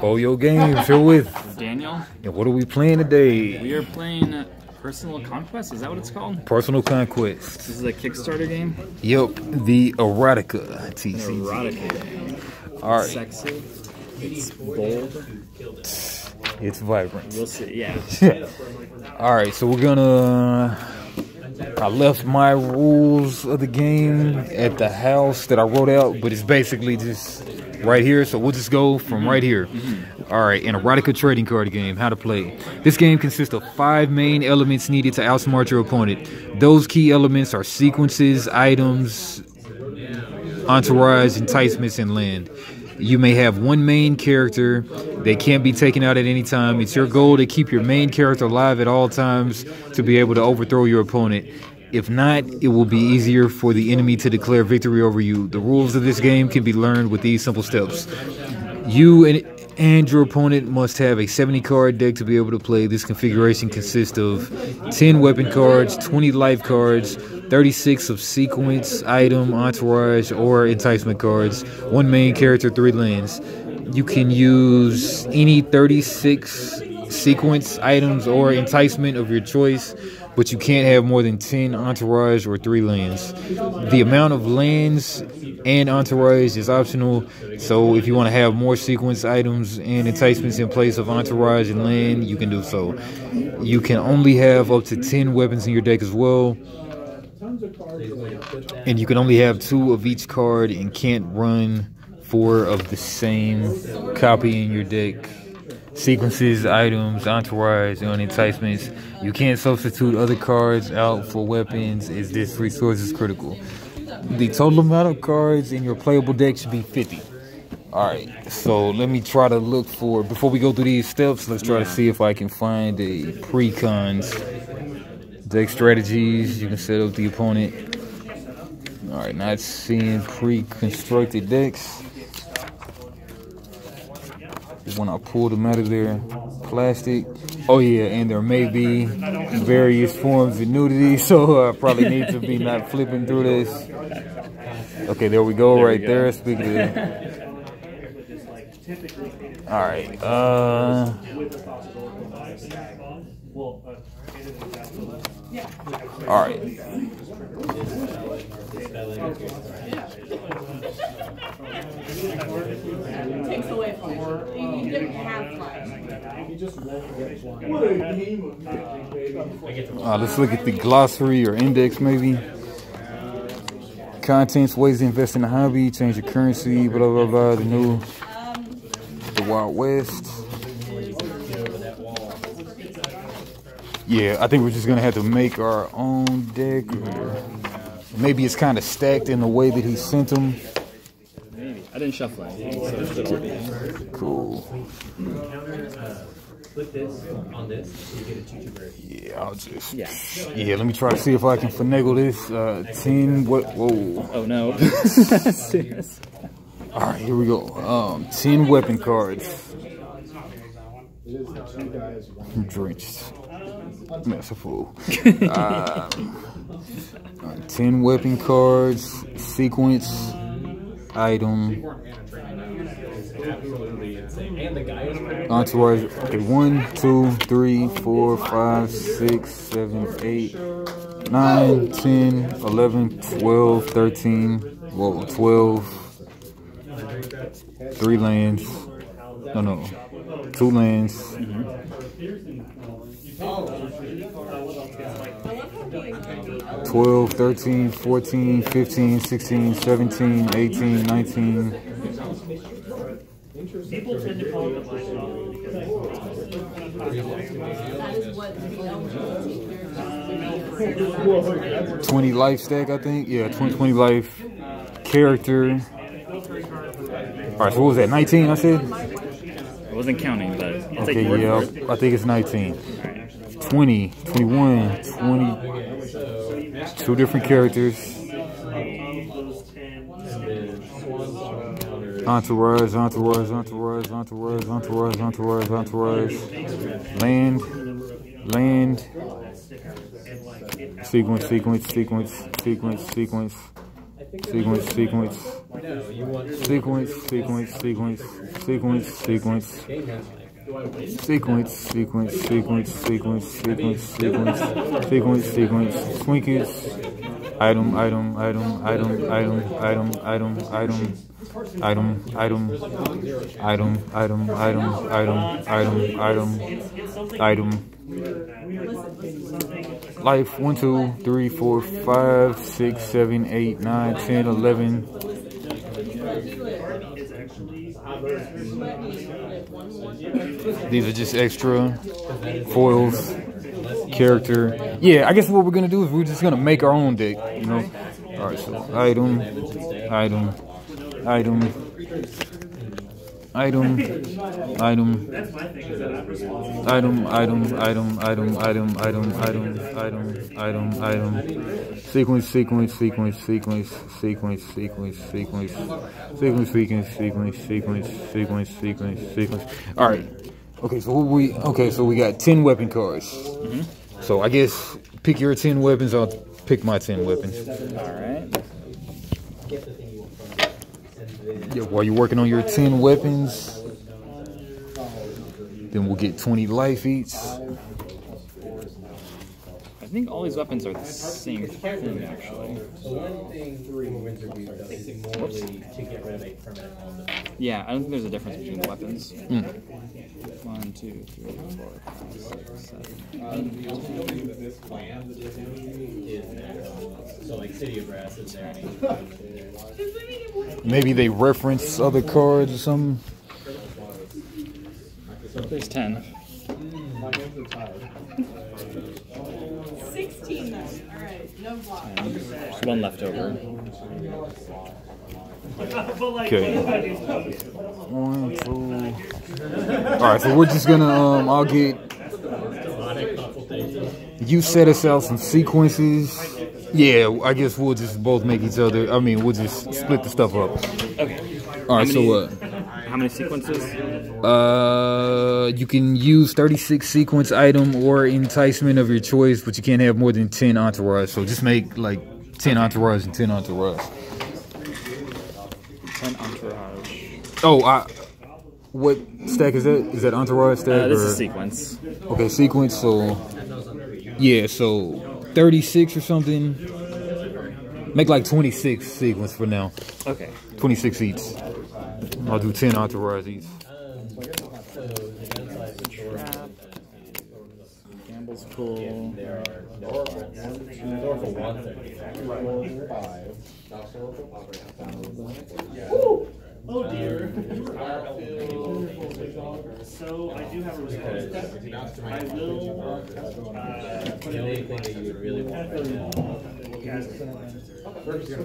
Boyo Games here with Daniel. And what are we playing today? We are playing Personal Conquest, is that what it's called? Personal Conquest. This is a Kickstarter game? Yep, the Erotica TCG. Erotica game. Alright. Sexy. It's bold. It's vibrant. We'll see, yeah. Alright, so we're gonna... I left my rules of the game at the house that I wrote out, but it's basically just right here, so we'll just go from right here. Alright, an Erotica trading card game, how to play. This game consists of 5 main elements needed to outsmart your opponent. Those key elements are sequences, items, entourage, enticements, and land. You may have one main character. They can't be taken out at any time. It's your goal to keep your main character alive at all times to be able to overthrow your opponent. If not, it will be easier for the enemy to declare victory over you. The rules of this game can be learned with these simple steps. You and your opponent must have a 70 card deck to be able to play. This configuration consists of 10 weapon cards, 20 life cards, 36 of sequence, item, entourage, or enticement cards, 1 main character, 3 lands. You can use any 36 sequence, items, or enticement of your choice, but you can't have more than 10 entourage or 3 lands. The amount of lands and entourage is optional, so if you want to have more sequence, items, and enticements in place of entourage and land, you can do so. You can only have up to 10 weapons in your deck as well, and you can only have 2 of each card and can't run 4 of the same copy in your deck. Sequences, items, entourage, and enticements. You can't substitute other cards out for weapons as this resource is critical. The total amount of cards in your playable deck should be 50. Alright, so let me try to look for, before we go through these steps, let's try to see if I can find a pre-cons. Deck strategies, you can set up the opponent. Alright, not seeing pre-constructed decks. When I pull them out of their plastic. Oh yeah, and there may be various forms of nudity, so I probably need to be not flipping through this. Okay, there we go, right there. Speaking of alright, alright. Takes away from it. You didn't have flags. Let's look at the glossary or index maybe. Contents, ways to invest in the hobby, change your currency, blah blah blah, the Wild West. Yeah, I think we're just gonna have to make our own deck, or maybe it's kind of stacked in the way that he sent them. Maybe. I didn't shuffle it. Cool. Click this on this, you get a 2/2 Yeah, I'll just. Yeah, let me try to see if I can finagle this. 10. What? Whoa. Oh no. Serious. All right, here we go. 10 weapon cards. I'm drenched. Merciful. 10 weapon cards, sequence, item, entourage. Okay, 1, 2, 3, 4, 5, 6, 7, 8, 9, 10, 11, 12, 13. Whoa, 12. 3 lands. No. 2 lands. 12, 13, 14, 15, 16, 17, 18, 19. People tend to call it That is what 20 life stack, I think. Yeah, 20 life character. Alright, so what was that? 19, I said? I wasn't counting, but I'll take okay, yeah, I think it's 19. 20, 21, 20. 2 different characters. Entourage. Land. Sequence. sequence, sequence, sequence, sequence, sequence, sequence, sequence, sequence, sequence, sequence, sequence, sequence, sequence, sequence, sequence, twinkets, item, item, item, item, item, item, item, item, item, item, item, item, item, item, item, item, item. Life 1, 2, 3, 4, 5, 6, 7, 8, 9, 10, 11. These are just extra foils, character. Yeah, I guess what we're gonna do is we're just gonna make our own deck, you know. All right, so item, item, item, item, item, item, item, item, item, item, item, item, item, item, sequence, sequence, sequence, sequence, sequence, sequence, sequence, sequence, sequence, sequence, sequence, sequence, sequence, sequence. All right. Okay, so we got 10 weapon cards. So I guess pick your 10 weapons. I'll pick my 10 weapons. All right. Yeah, while you're working on your 10 weapons, then we'll get 20 life each. I think all these weapons are the same thing, actually. Whoops. Yeah, I don't think there's a difference between the weapons. 1, 2, 3, 4, 5, 6, 7. So like City of Brass is there. Maybe they reference other cards or something. There's 10. 16 then. Alright, no block. There's one left over. Okay. 1, 2. All right, so we're just gonna I'll get. You set us out some sequences. Yeah, I guess we'll just both make each other. I mean, we'll just split the stuff up. Okay. All right. So what? How many sequences? You can use 36 sequence item or enticement of your choice, but you can't have more than 10 entourage. So just make like 10 entourage and 10 entourage. 10 entourage. Oh, what stack is that? Is that entourage stack? This is sequence. Okay, sequence. So yeah, so 36 or something. Make like 26 sequence for now. Okay. 26 each. I'll do 10 entourage each. Gamble's cool. Oh dear. So I do have a response. I will. The only thing that you would really want right now. Like, that's a little fluid to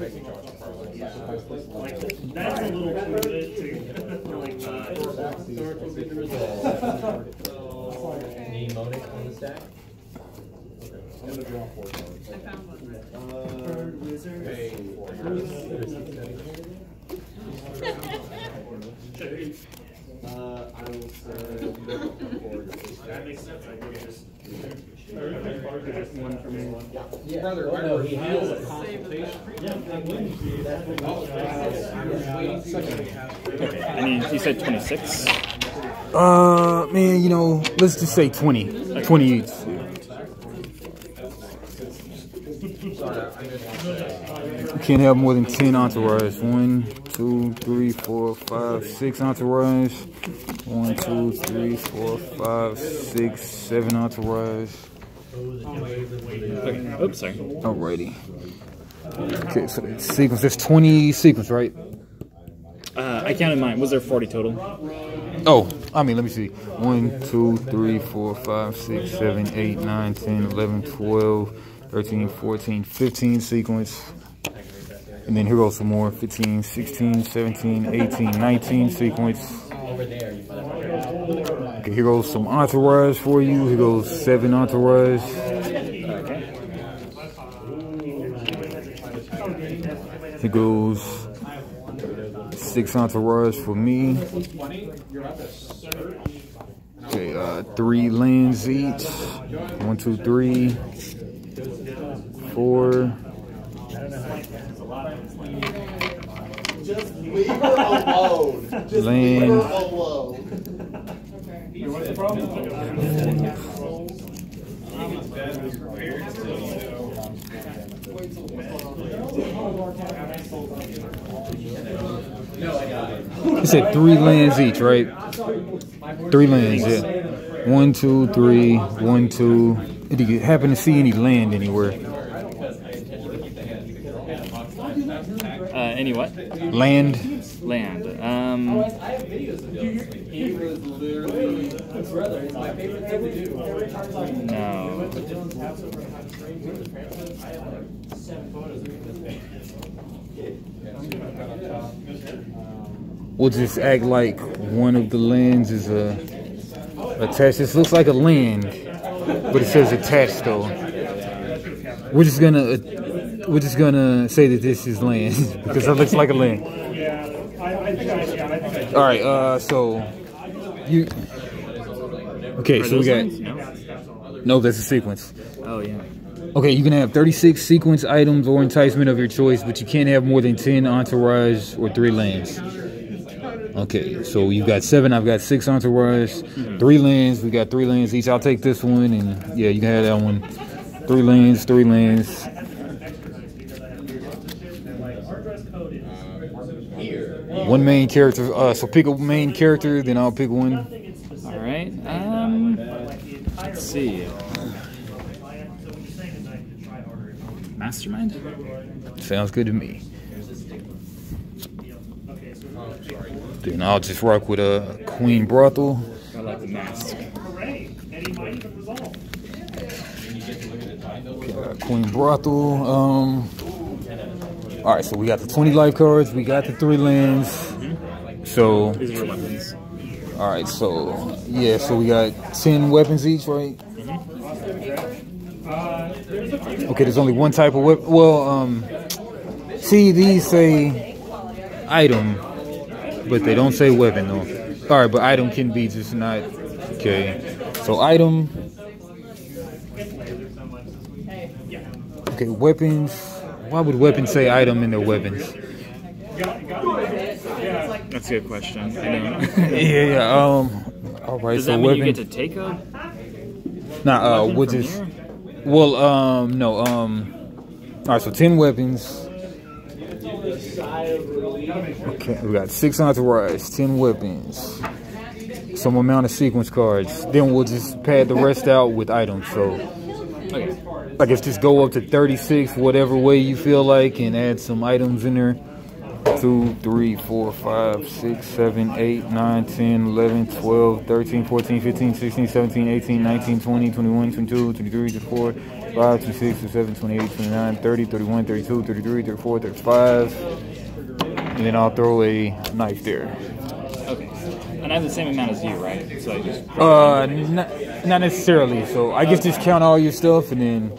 like Any Monic on the stack? I found one. That makes sense. I could just one for me. Yeah, brother. No, he has a And he said 26. Man, you know, let's just say 20. 20 each. You can't have more than 10 entourage. 1, 2, 3, 4, 5, 6 entourage. 1, 2, 3, 4, 5, 6, 7 entourage. Okay. Oops, sorry. Alrighty. Okay, so the sequence, there's 20 sequence, right? I counted mine. Was there 40 total? Oh, I mean, let me see. 1, 2, 3, 4, 5, 6, 7, 8, 9, 10, 11, 12, 13, 14, 15 sequence. And then here goes some more. 15, 16, 17, 18, 19 sequence. Okay, here goes some entourage for you. Here goes 7 entourage. Here goes 6 entourage for me. Okay, 3 lands each. 1, 2, 3, 4, Just leave her alone. Just leave Land. her alone. What's the problem? You said 3 lands each, right? 3 lands, yeah. 1, 2, 3, 1, 2. Did you happen to see any land anywhere? Any what? Land? Land. No. We'll just act like one of the lands is attached. This looks like a land, but it says attached though. We're just gonna say that this is land because it looks like a land. All right. So you. Okay. So we got. No, that's a sequence. Oh yeah. Okay, you can have 36 sequence items or enticement of your choice, but you can't have more than 10 entourage or 3 lands. Okay, so you've got 7, I've got 6 entourage, 3 lands, we got 3 lands each. I'll take this one, and yeah, you can have that one. 3 lands, 3 lands. One main character, so pick a main character, then I'll pick one. All right. Let's see. Mastermind? Sounds good to me. Then I'll just rock with a Queen Brothel. I like the mask. Okay, Queen Brothel. All right, so we got the 20 life cards. We got the 3 lands. So. These are weapons. All right, so yeah, so we got 10 weapons each, right? Okay, there's only one type of weapon. Well, see, these say item, but they don't say weapon, though. All right, but item can be just not. Okay, so item. Okay, weapons. Why would weapons say item in their weapons? That's a good question. I know. Yeah. All right. Does so that mean weapon. you get to take a? Nah. weapon We'll from just. here? Well. No. All right. So 10 weapons. Okay. We got 6 entourage, 10 weapons, some amount of sequence cards. Then we'll just pad the rest out with items. So. Okay. I guess just go up to 36, whatever way you feel like, and add some items in there. 2, 3, 4, 5, 6, 7, 8, 9, 10, 11, 12, 13, 14, 15, 16, 17, 18, 19, 20, 21, 22, 23, 24, 25, 26, 27, 28, 29, 30, 31, 32, 33, 34, 35. And then I'll throw a knife there. Okay. And I have the same amount as you, right? So I just. Not necessarily. So I guess just count all your stuff and then.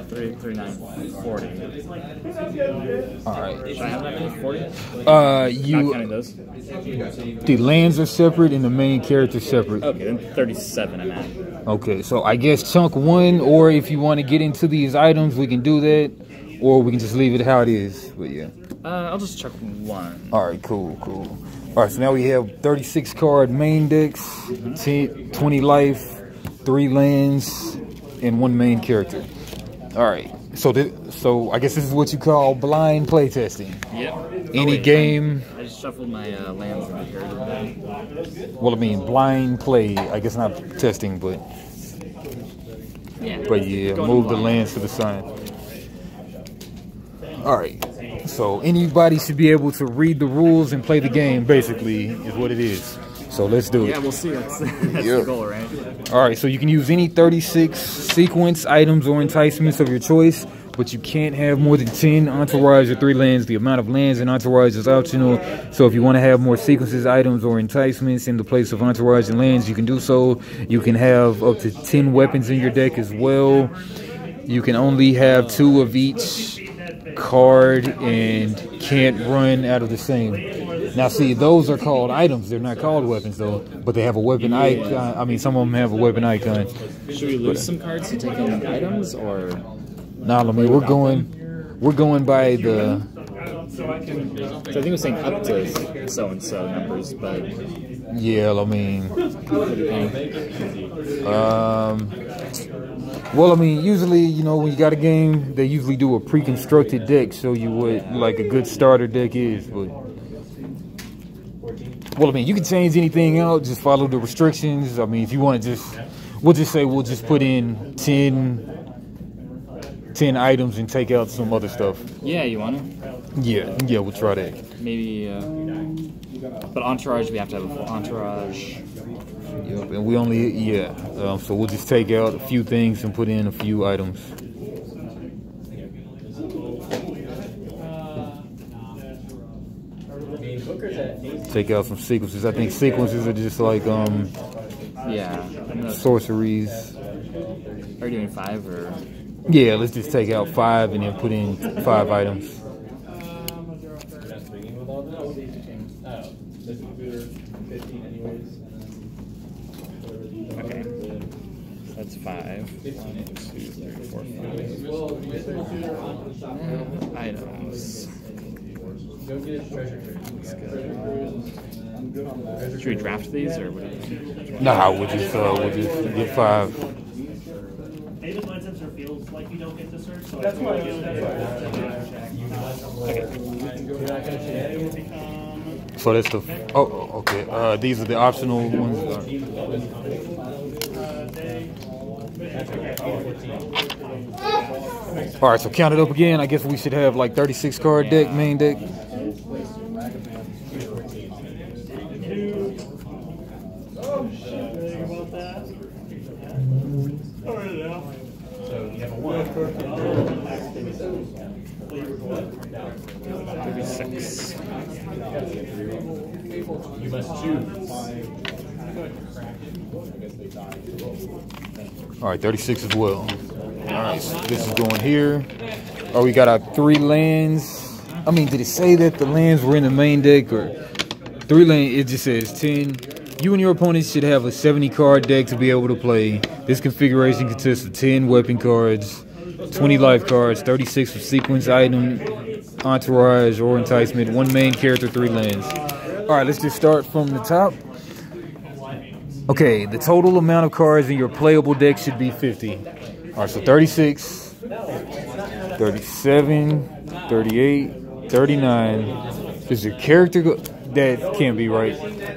Three, 9, 40. All right. Should I have that many? 40? Not counting those. The lands are separate and the main character separate. Okay, then 37 I'm at. Okay, so I guess chunk 1, or if you want to get into these items, we can do that, or we can just leave it how it is. But yeah. I'll just chuck 1. All right, cool. All right, so now we have 36 card main decks, 20 life, 3 lands, and 1 main character. All right, so I guess this is what you call blind play testing. Yep. Any game. I just shuffled my lands in here. Well, I mean, blind play. I guess not testing, but Yeah. Move the lands to the side. All right. So anybody should be able to read the rules and play the game. Basically, is what it is. So let's do it. Yeah, we'll see. That's the goal, right? All right, so you can use any 36 sequence items or enticements of your choice, but you can't have more than 10 entourage or 3 lands. The amount of lands and entourage is optional. So if you want to have more sequences, items, or enticements in the place of entourage and lands, you can do so. You can have up to 10 weapons in your deck as well. You can only have 2 of each card and can't run out of the same. Now, see, those are called items. They're not called weapons, though. But they have a weapon icon. I mean, some of them have a weapon icon. Should we lose some cards to take in items, or? Nah, I mean, we're going by the. So I can. So I think it was saying up to so and so numbers, but. Yeah, I mean. What do you think? Well, I mean, usually, you know, when you got a game, they usually do a pre-constructed deck, show you what like a good starter deck is. But well, I mean, you can change anything out, just follow the restrictions. I mean, if you want to we'll just put in 10 items and take out some other stuff. Yeah, you want to? Yeah, we'll try that. Maybe, but entourage, we have to have a full entourage. Yep, and we only, so we'll just take out a few things and put in a few items. Take out some sequences. I think sequences are just like, sorceries. Are you doing 5 or? Yeah, let's just take out 5 and then put in 5 items. Okay. That's 5. 1, 2, 3, 4, 5. Items. Should we draft these or what do you think? Nah, we'll just get 5. David License or feels like you don't get to search, so That's why. So that's the. Oh, okay. These are the optional ones. All right, so count it up again. I guess we should have like 36 card deck, main deck. So you have a 1. 36. You must choose. All right, 36 as well. All right, so this is going here. Oh, we got our 3 lands. I mean, did it say that the lands were in the main deck or 3 lands? It just says 10. You and your opponents should have a 70 card deck to be able to play. This configuration consists of 10 weapon cards, 20 life cards, 36 of sequence item, entourage, or enticement, 1 main character, 3 lands. All right, let's just start from the top. Okay, the total amount of cards in your playable deck should be 50. All right, so 36, 37, 38, 39. Is your character that can't be right?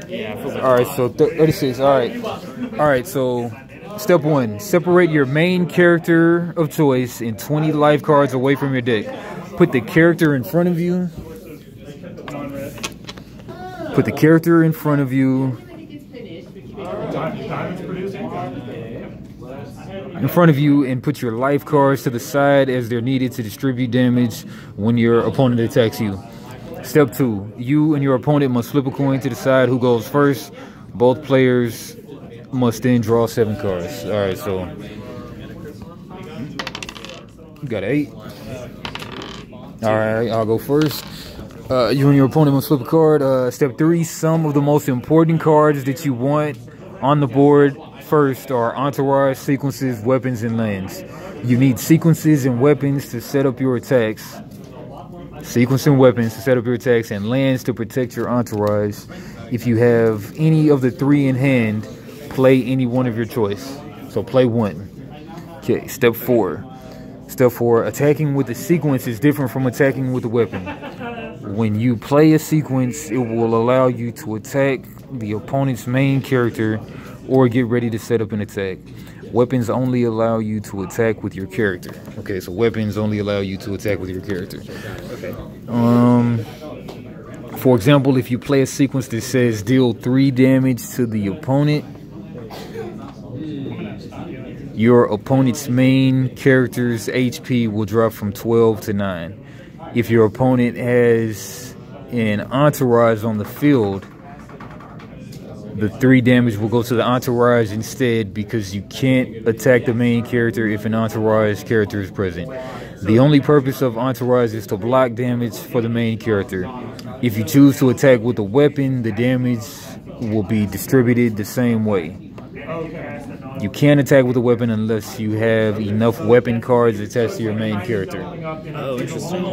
Yeah. All right, so 36. All right. So step 1: separate your main character of choice and 20 life cards away from your deck. Put the character in front of you. Put the character in front of you. In front of you, and put your life cards to the side as they're needed to distribute damage when your opponent attacks you. Step 2: you and your opponent must flip a coin to decide who goes first. Both players must then draw 7 cards. All right, so you got 8. All right, I'll go first. You and your opponent must flip a card. Step 3: some of the most important cards that you want on the board first are entourage, sequences, weapons, and lands. You need sequences and weapons to set up your attacks. Sequence and weapons to set up your attacks, and lands to protect your entourage. If you have any of the 3 in hand, play any one of your choice. So play 1. Okay, step 4. Step 4: attacking with a sequence is different from attacking with a weapon. When you play a sequence, it will allow you to attack the opponent's main character or get ready to set up an attack. Weapons only allow you to attack with your character. Okay, so weapons only allow you to attack with your character. Okay. For example, if you play a sequence that says deal 3 damage to the opponent, your opponent's main character's HP will drop from 12 to 9. If your opponent has an entourage on the field, the 3 damage will go to the entourage instead, because you can't attack the main character if an entourage character is present. The only purpose of Entourage is to block damage for the main character. If you choose to attack with a weapon, the damage will be distributed the same way. You can't attack with a weapon unless you have enough weapon cards attached to your main character. Oh, interesting.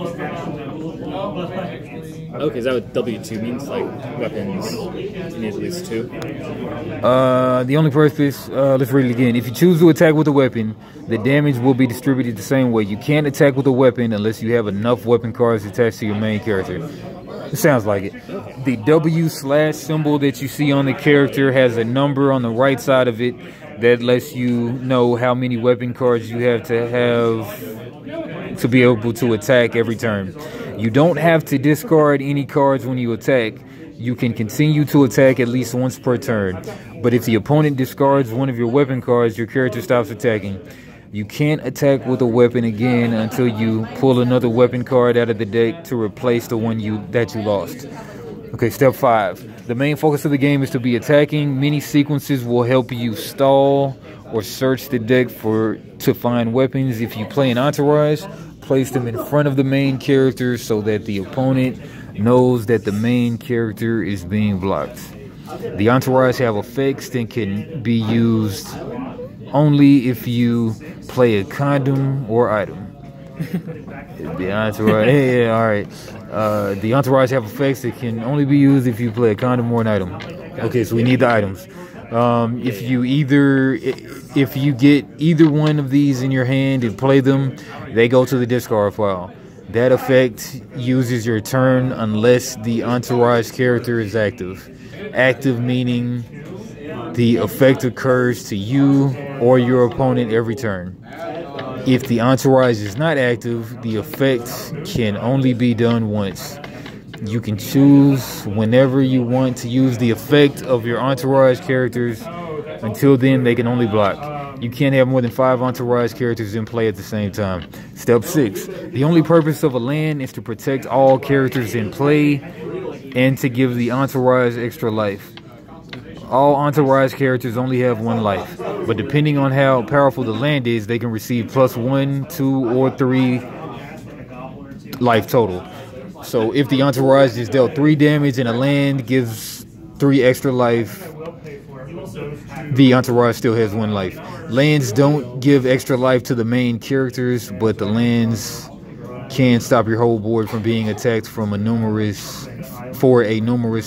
Okay, is that what W2 means? Like, weapons, you need at least 2? The only purpose, let's read it again. If you choose to attack with a weapon, the damage will be distributed the same way. You can't attack with a weapon unless you have enough weapon cards attached to your main character. It sounds like it. The W/ symbol that you see on the character has a number on the right side of it that lets you know how many weapon cards you have to be able to attack every turn. You don't have to discard any cards when you attack. You can continue to attack at least once per turn. But if the opponent discards one of your weapon cards, your character stops attacking. You can't attack with a weapon again until you pull another weapon card out of the deck to replace the one that you lost. Okay, step 5. The main focus of the game is to be attacking. Many sequences will help you stall or search the deck to find weapons. If you play an Entourage, place them in front of the main character so that the opponent knows that the main character is being blocked. The Entourage have effects that can be used only if you play a condom or item. The Entourage, yeah, all right. The Entourage have effects that can only be used if you play a condom or an item. Okay, so we need the items. If you get either one of these in your hand and play them, they go to the discard pile. That effect uses your turn unless the Entourage character is active. Active meaning the effect occurs to you or your opponent every turn. If the Entourage is not active, the effect can only be done once. You can choose whenever you want to use the effect of your Entourage characters. Until then, they can only block. You can't have more than 5 Entourage characters in play at the same time. Step 6. The only purpose of a land is to protect all characters in play and to give the Entourage extra life. All Entourage characters only have 1 life, but depending on how powerful the land is, they can receive +1, 2, or 3 life total. So if the Entourage is dealt 3 damage and a land gives 3 extra life, the Entourage still has 1 life. Lands don't give extra life to the main characters, but the lands can stop your whole board from being attacked for a numerous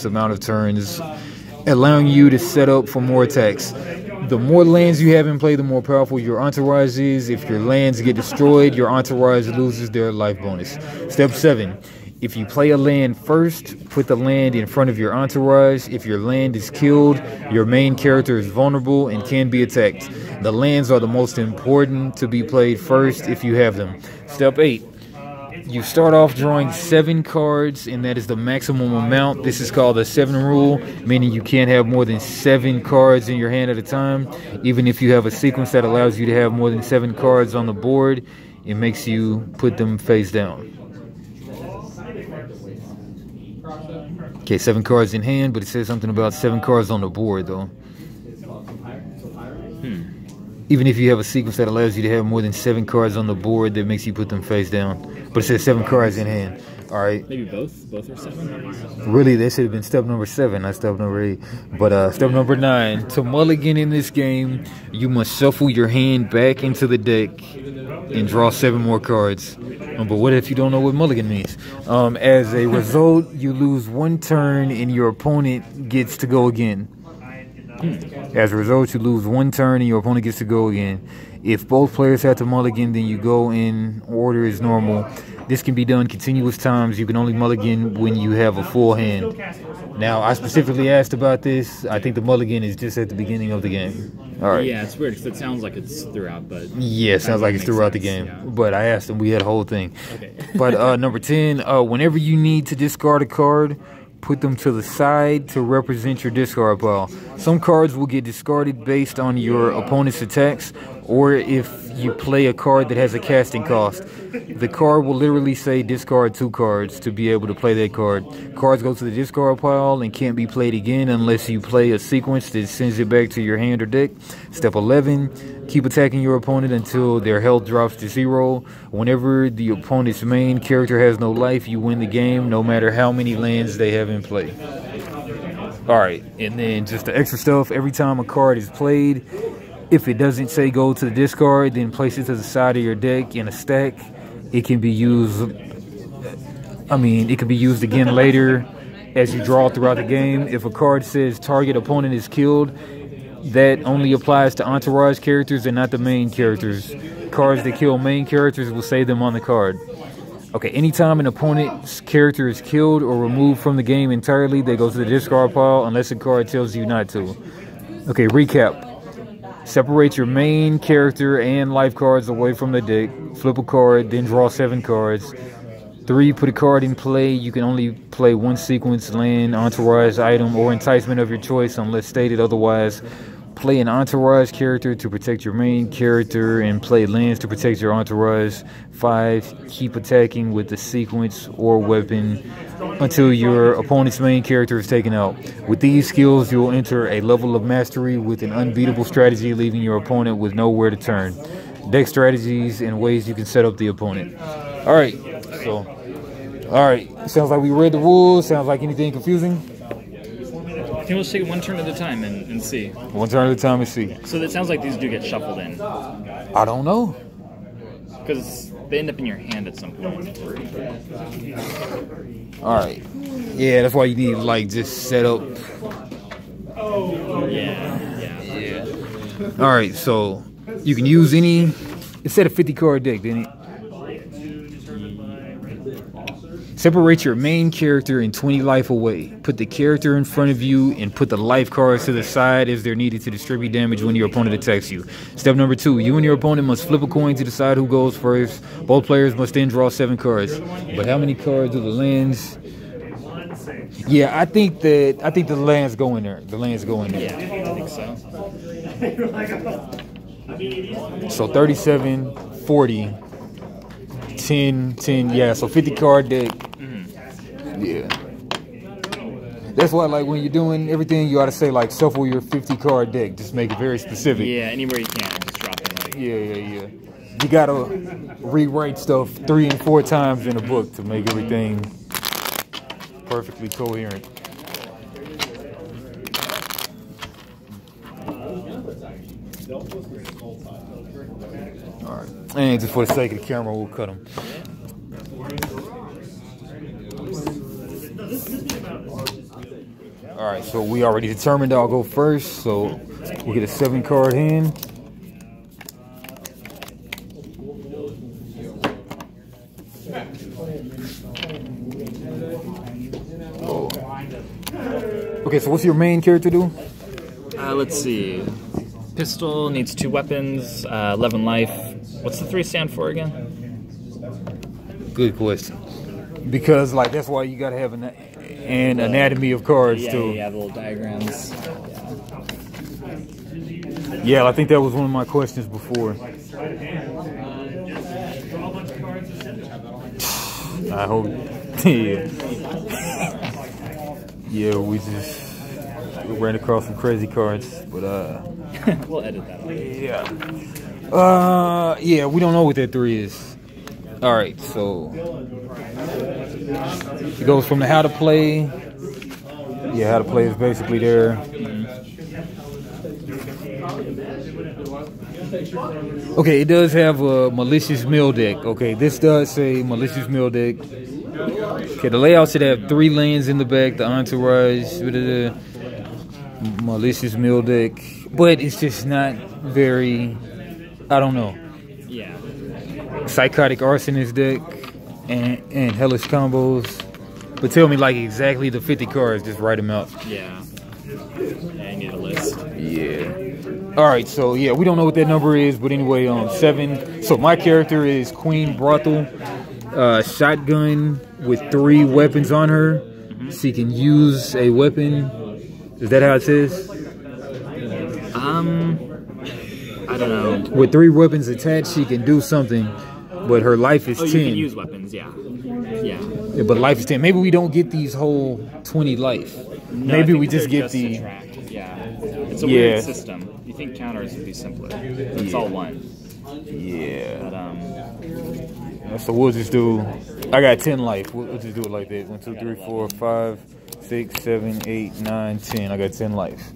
amount of turns, allowing you to set up for more attacks. The more lands you have in play, the more powerful your Entourage is. If your lands get destroyed, your Entourage loses their life bonus. Step 7. If you play a land first, put the land in front of your Entourage. If your land is killed, your main character is vulnerable and can be attacked. The lands are the most important to be played first if you have them. Step 8. You start off drawing 7 cards, and that is the maximum amount. This is called the 7 rule, meaning you can't have more than 7 cards in your hand at a time. Even if you have a sequence that allows you to have more than 7 cards on the board, it makes you put them face down. Okay, 7 cards in hand, but it says something about 7 cards on the board, though. Even if you have a sequence that allows you to have more than 7 cards on the board, that makes you put them face down. But it says 7 cards in hand. All right. Maybe both? Both are 7? Really, that should have been step number 7, not step number 8. But step number 9. To mulligan in this game, you must shuffle your hand back into the deck and draw 7 more cards. But what if you don't know what mulligan means? As a result, you lose 1 turn and your opponent gets to go again. As a result, you lose 1 turn and your opponent gets to go again. If both players have to mulligan, then you go in order as normal. This can be done continuous times. You can only mulligan when you have a full hand. Now, I specifically asked about this. I think the mulligan is just at the beginning of the game. All right. Yeah, it's weird because it sounds like it's throughout, but... Yeah, it sounds like it's throughout the game. Yeah. But I asked him. We had a whole thing. Okay. But number 10, whenever you need to discard a card, put them to the side to represent your discard pile. Some cards will get discarded based on your opponent's attacks, or if you play a card that has a casting cost. The card will literally say discard 2 cards to be able to play that card. Cards go to the discard pile and can't be played again unless you play a sequence that sends it back to your hand or deck. Step 11, keep attacking your opponent until their health drops to 0. Whenever the opponent's main character has no life, you win the game, no matter how many lands they have in play. Alright, and then just the extra stuff, every time a card is played, if it doesn't say go to the discard, then place it to the side of your deck in a stack. It can be used, it can be used again later as you draw throughout the game. If a card says target opponent is killed, that only applies to entourage characters and not the main characters. Cards that kill main characters will say them on the card. Okay, anytime an opponent's character is killed or removed from the game entirely, they go to the discard pile unless a card tells you not to. Okay, recap. Separate your main character and life cards away from the deck. Flip a card, then draw 7 cards. 3, put a card in play. You can only play 1 sequence, land, entourage, item, or enticement of your choice unless stated otherwise. Play an entourage character to protect your main character and play lands to protect your entourage. 5, keep attacking with the sequence or weapon until your opponent's main character is taken out. With these skills, you'll enter a level of mastery with an unbeatable strategy, leaving your opponent with nowhere to turn. Deck strategies and ways you can set up the opponent. Alright, sounds like we read the rules. Sounds like anything confusing? I think we'll just take it one turn at a time and see. One turn at a time and see. So it sounds like these do get shuffled in. I don't know. Because they end up in your hand at some point. Alright. Yeah, that's why you need to, like, just set up. Yeah. Alright, so you can use any. It said a 50 card deck, didn't it? Separate your main character and 20 life away. Put the character in front of you and put the life cards to the side as they're needed to distribute damage when your opponent attacks you. Step number 2, you and your opponent must flip a coin to decide who goes first. Both players must then draw 7 cards. But how many cards do the lands? Yeah, I think the lands go in there. The lands go in there. Yeah, I think so. So 37, 40, 10, yeah, so 50 card deck. Yeah. That's why, like, when you're doing everything, you gotta say, like, shuffle your 50 card deck. Just make it very specific. Yeah, anywhere you can, just drop it. Like. Yeah. You gotta rewrite stuff 3 and 4 times in a book to make everything perfectly coherent. Alright. And just for the sake of the camera, we'll cut them. Alright, so we already determined I'll go first, so we'll get a 7 card hand. Oh. Okay, so what's your main character do? Let's see. Pistol needs 2 weapons, 11 life. What's the 3 stand for again? Good question. Because, like, that's why you gotta have an anatomy of cards too. Yeah, the little diagrams. Yeah, I think that was one of my questions before. I hope. Yeah, we ran across some crazy cards, but we'll edit that out. Yeah, we don't know what that 3 is. All right, so it goes from the how to play. Yeah, how to play is basically there. Okay, it does have a malicious mill deck. Okay, this does say malicious mill deck. Okay, the layout should have 3 lands in the back, the entourage, malicious mill deck, but it's just not very, I don't know. Yeah. Psychotic Arsonist deck and hellish combos. But tell me, like, exactly the 50 cards, just write them out. Yeah, I need a list. Yeah. Alright, so yeah, we don't know what that number is, but anyway, 7. So my character is Queen Brothel. Shotgun with 3 weapons on her. She can use a weapon. Is that how it says? I don't know. With 3 weapons attached, she can do something, but her life is 10. You can use weapons, yeah. Yeah. Yeah, but life is 10. Maybe we don't get these whole 20 life. No, Maybe we they're just get the... subtract. Yeah. It's a weird system. You think counters would be simpler. It's all 1. Yeah. But, so we'll just do... I got 10 life. We'll just do it like that. 1, 2, 3, 4, 5, 6, 7, 8, 9, 10. I got 10 life.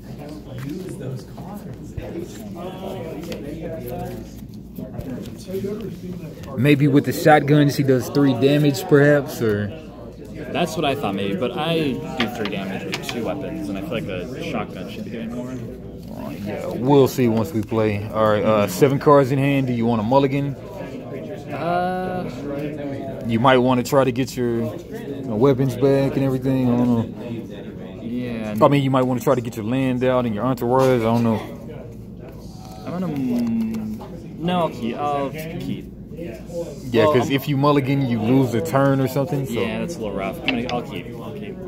Maybe with the shotgun she does 3 damage perhaps, or... That's what I thought maybe, but I do 3 damage with 2 weapons, and I feel like the shotgun should be doing more. Yeah, we'll see once we play. Alright, 7 cards in hand. Do you want a mulligan? You might want to try to get your weapons back and everything. I don't know. Yeah. I mean, you might want to try to get your land out and your entourage. I don't know. I'm gonna... No, I'll keep. Yeah, because if you mulligan, you lose a turn or something. So. Yeah, that's a little rough. I'll keep.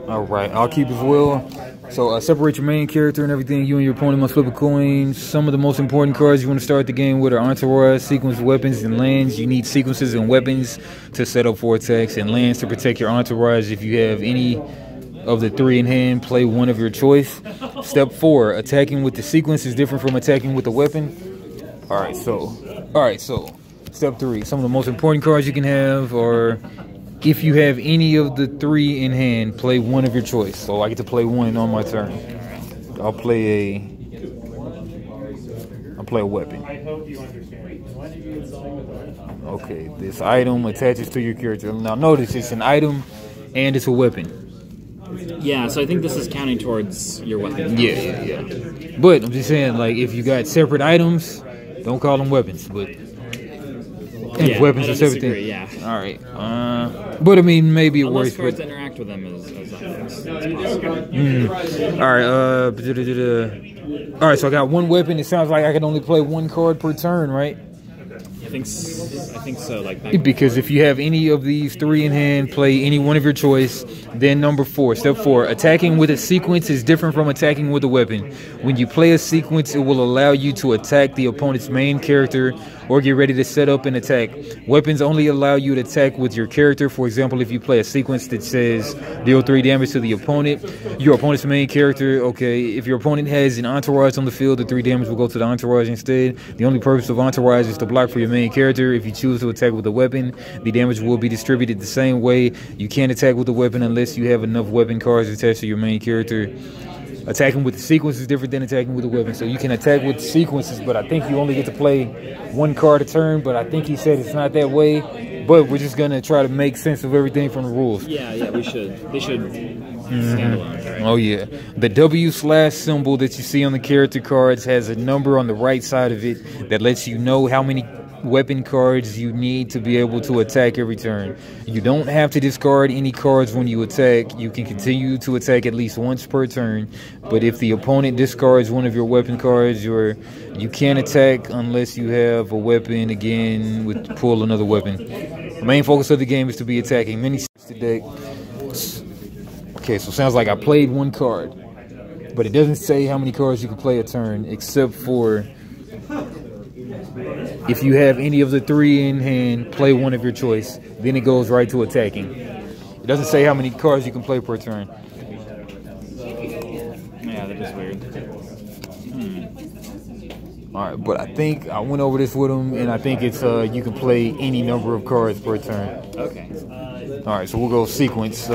Alright, I'll keep as well. So separate your main character and everything. You and your opponent must flip a coin. Some of the most important cards you want to start the game with are entourage, sequence, weapons, and lands. You need sequences and weapons to set up for attacks, and lands to protect your entourage. If you have any of the 3 in hand, play one of your choice. Step 4, attacking with the sequence is different from attacking with the weapon. Alright, so step 3, some of the most important cards you can have are, if you have any of the 3 in hand, play one of your choice. So I get to play 1 on my turn. I'll play a weapon. Okay, this item attaches to your character. Now notice it's an item and it's a weapon. Yeah, so I think this is counting towards your weapon. Yeah. But I'm just saying, like, if you got separate items, don't call them weapons, but weapons are separate things. Yeah. All right. But I mean, maybe it works. Cards interact with them as possible. All right. All right. So I got 1 weapon. It sounds like I can only play 1 card per turn, right? I think so. Because if you have any of these 3 in hand, play any one of your choice. Then number 4, step 4, attacking with a sequence is different from attacking with a weapon. When you play a sequence, it will allow you to attack the opponent's main character or get ready to set up an attack. Weapons only allow you to attack with your character. For example, if you play a sequence that says deal 3 damage to the opponent, your opponent's main character, okay, if your opponent has an entourage on the field, the 3 damage will go to the entourage instead. The only purpose of entourage is to block for your main character. If you choose to attack with a weapon, the damage will be distributed the same way. You can't attack with a weapon unless you have enough weapon cards attached to your main character. Attacking with the sequence is different than attacking with a weapon. So you can attack with sequences, but I think you only get to play 1 card a turn. But I think he said it's not that way. But we're just gonna try to make sense of everything from the rules. Yeah, we should. They should stand alone, right? Oh yeah. The W/ symbol that you see on the character cards has a number on the right side of it that lets you know how many weapon cards you need to be able to attack every turn. You don't have to discard any cards when you attack. You can continue to attack at least once per turn, but if the opponent discards one of your weapon cards, you can't attack unless you have a weapon again with pull another weapon. The main focus of the game is to be attacking. Many today. Okay, so it sounds like I played 1 card, but it doesn't say how many cards you can play a turn except for if you have any of the 3 in hand, play one of your choice. Then it goes right to attacking. It doesn't say how many cards you can play per turn. Yeah, that is weird. Alright, but I think I went over this with him, and I think it's you can play any number of cards per turn. Okay. Alright, so we'll go sequence.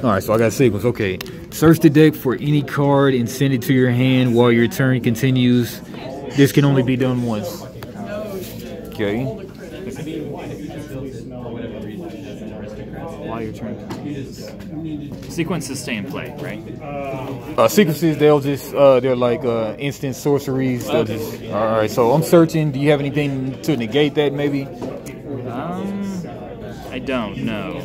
Alright, so I got sequence. Okay. Search the deck for any card and send it to your hand while your turn continues. This can only be done once. Okay. While your turn continues. Sequences stay in play, right? Sequences, they'll just, they're like instant sorceries. They'll just, alright, so I'm searching. Do you have anything to negate that, maybe? I don't know.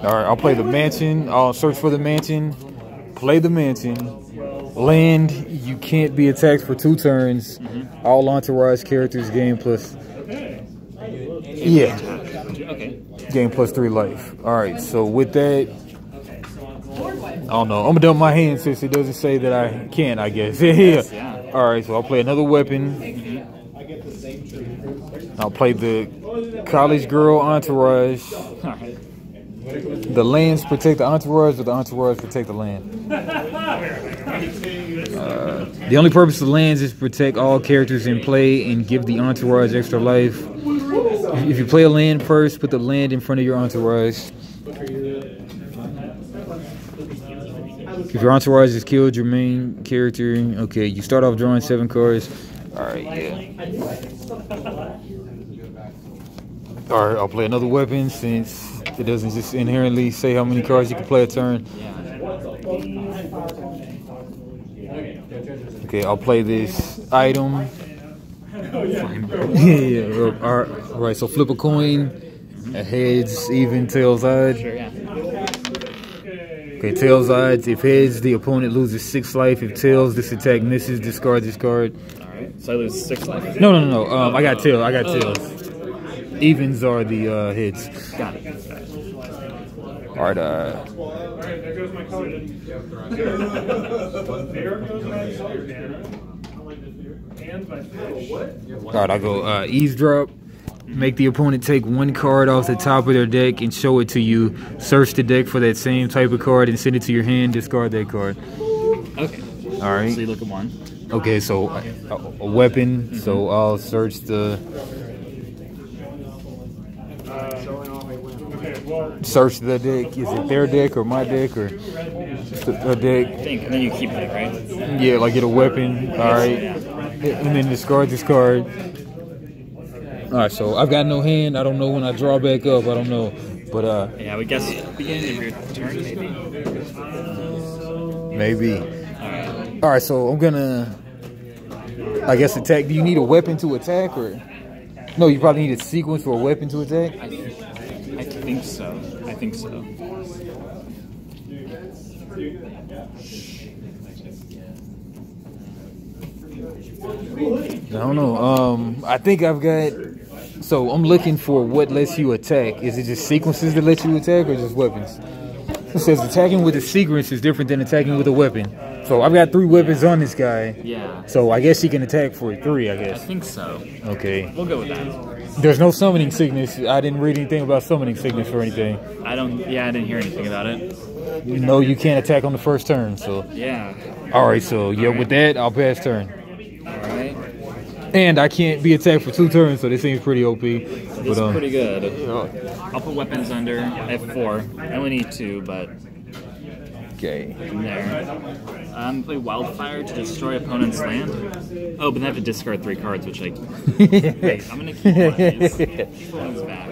Alright, I'll play the mansion. I'll search for the mansion. Play the mansion. Land, you can't be attacked for 2 turns. All entourage characters gain plus. Yeah. Okay. Gain plus 3 life. Alright, so with that, I don't know. I'm gonna dump my hand since it doesn't say that I can, I guess. Yeah. Alright, so I'll play another weapon. I'll play the college girl entourage. The lands protect the entourage, or the entourage protect the land? The only purpose of lands is to protect all characters in play and give the entourage extra life. If you play a land first, put the land in front of your entourage. If your entourage is killed, your main character. Okay, you start off drawing 7 cards. Alright, yeah. Alright, I'll play another weapon since it doesn't just inherently say how many cards you can play a turn. Okay, I'll play this item. Yeah. Alright, so flip a coin. Heads, even, tails, odds. Okay, tails, odds. If heads, the opponent loses 6 life. If tails, this attack misses. Discard this card. Alright, so I lose 6 life. No. I got tails. Evens are the heads. Got it. Alright, There goes my color. There goes my color, Dana. Hands by what? alright, I go eavesdrop. Make the opponent take 1 card off the top of their deck and show it to you. Search the deck for that same type of card and send it to your hand. Discard that card. Okay. Alright. So you look at 1. Okay, so a weapon. So I'll search the deck. Is it their deck or my deck or a deck? I think, and then you keep it, right? Yeah, like get a weapon. Alright. And then discard this card. Alright, so I've got no hand. I don't know when I draw back up. I don't know. But yeah, I would guess beginning of your turn, maybe? Maybe. Alright, so I'm gonna, I guess, attack. Do you need a weapon to attack, or? No, you probably need a sequence for a weapon to attack? I think so. I think so. I don't know. I think I've got. So I'm looking for what lets you attack. Is it just sequences that let you attack, or just weapons? It says attacking with a sequence is different than attacking with a weapon. So I've got 3 weapons on this guy. Yeah. So I guess he can attack for 3. I guess. I think so. Okay. We'll go with that. There's no summoning sickness. I didn't read anything about summoning sickness or anything. I didn't hear anything about it. You know you can't attack on the first turn. So. Yeah. All right. So yeah, with that I'll pass turn. Alright. And I can't be attacked for 2 turns, so this seems pretty OP. This is pretty good. I'll put weapons under. I have 4. I only need 2, but okay. there. Play Wildfire to destroy opponent's land. Oh, but then I have to discard 3 cards, which wait, I'm gonna keep one of these. Keep one's back.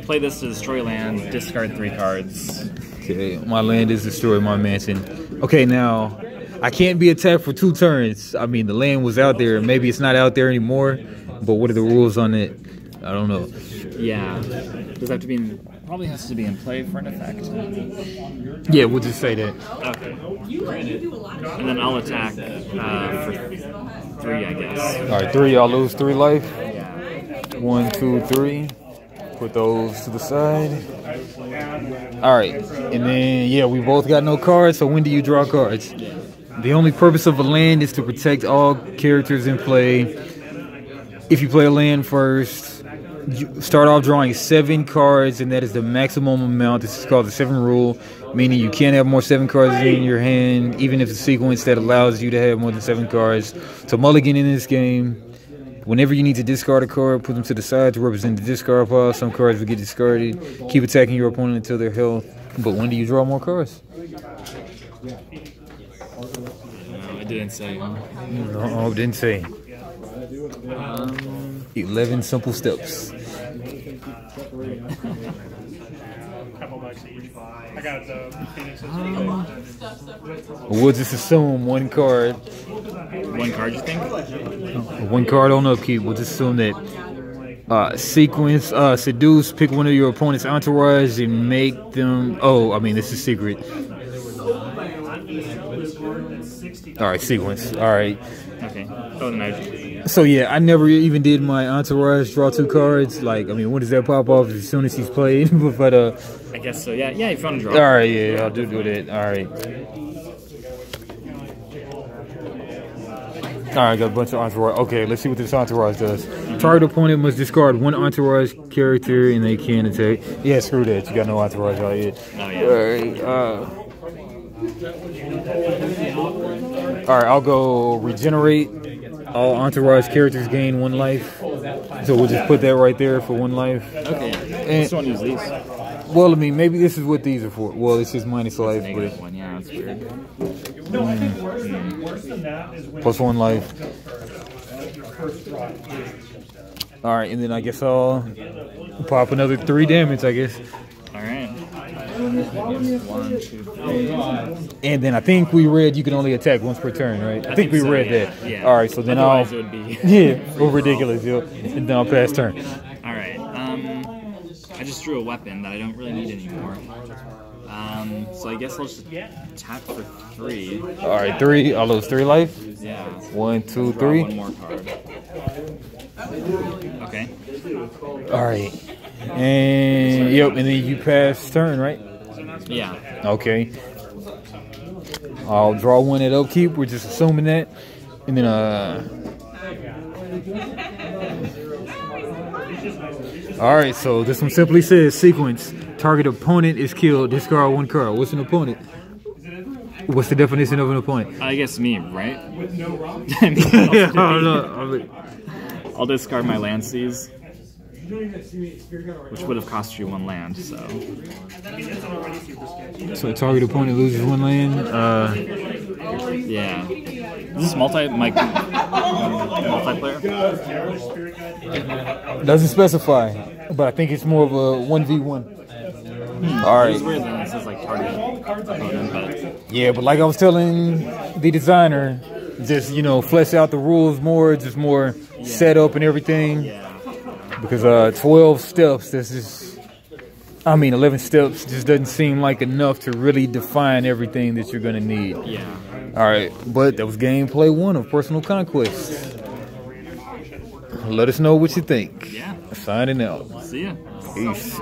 Play this to destroy land. Discard 3 cards. Okay, my land is destroyed. My mansion. Okay, now. I can't be attacked for 2 turns. I mean, the land was out there. Maybe it's not out there anymore. But what are the rules on it? I don't know. Yeah. Does it have to be in... Probably has to be in play for an effect. Yeah, we'll just say that. Okay. And then I'll attack for 3, I guess. Alright, 3. Y'all lose 3 life. Yeah. 1, 2, 3. Put those to the side. Alright. And then, yeah, we both got no cards. So when do you draw cards? The only purpose of a land is to protect all characters in play. If you play a land first, you start off drawing 7 cards, and that is the maximum amount. This is called the 7 rule, meaning you can't have more 7 cards in your hand, even if it's a sequence that allows you to have more than 7 cards. So mulligan in this game. Whenever you need to discard a card, put them to the side to represent the discard pile. Some cards will get discarded. Keep attacking your opponent until their health. But when do you draw more cards? No, it didn't say. No, it didn't say. 11 simple steps. Couple bucks each. I got the Phoenix. We'll just assume 1 card. 1 card, you think? 1 card on upkeep. We'll just assume that sequence, seduce, pick one of your opponent's entourage and make them. Oh, I mean, this is secret. All right, sequence. All right. Okay. Oh, then I. So yeah, I never even did my entourage draw 2 cards. Like, I mean, when does that pop off? As soon as he's played. but I guess so. Yeah. Yeah. You found a draw. all right, yeah, I'll do that. All right. All right, got a bunch of entourage. Okay, let's see what this entourage does. Target opponent must discard 1 entourage character and they can attack. Yeah, screw that. You got no entourage out here. Oh yeah. All right, I'll go regenerate. All entourage characters gain 1 life. So we'll just put that right there for 1 life. Okay. And, Just want to use these. well, I mean, maybe this is what these are for. Well, it's just minus life, Negative but 1. Yeah, that's weird. No, I think worse than that is when plus 1 life. your first draw. All right, and then I guess I'll pop another 3 damage, I guess. All right. 1, 2, 3. And then I think we read you can only attack once per turn, right? I think we so, read yeah, that. yeah. All right, so then Otherwise it would be. yeah, oh, ridiculous, yo. And then I'll pass turn. All right. I just drew a weapon that I don't really need anymore. So I guess I'll just attack for 3. All right, 3. I'll lose 3 life. Yeah. 1, 2, Draw 3. 1 more card. Okay. All right. And yep, and then you pass turn, right? Yeah. Okay. I'll draw 1 at upkeep. We're just assuming that. And then all right, so this one simply says sequence. Target opponent is killed. Discard 1 card. What's an opponent? What's the definition of an opponent? I guess me, right? I don't know. I'll discard my land seize, which would have cost you 1 land. So target opponent loses 1 land. Yeah. Is this multiplayer? Doesn't specify, but I think it's more of a 1v1. All right. It's weird that it says like target opponent, but Yeah, but like I was telling the designer, just flesh out the rules more, just more setup and everything. yeah. Because 12 steps, 11 steps just doesn't seem like enough to really define everything that you're gonna need. Yeah. All right, but that was gameplay 1 of Personal Conquest. Let us know what you think. Yeah. Signing out. See ya. Peace.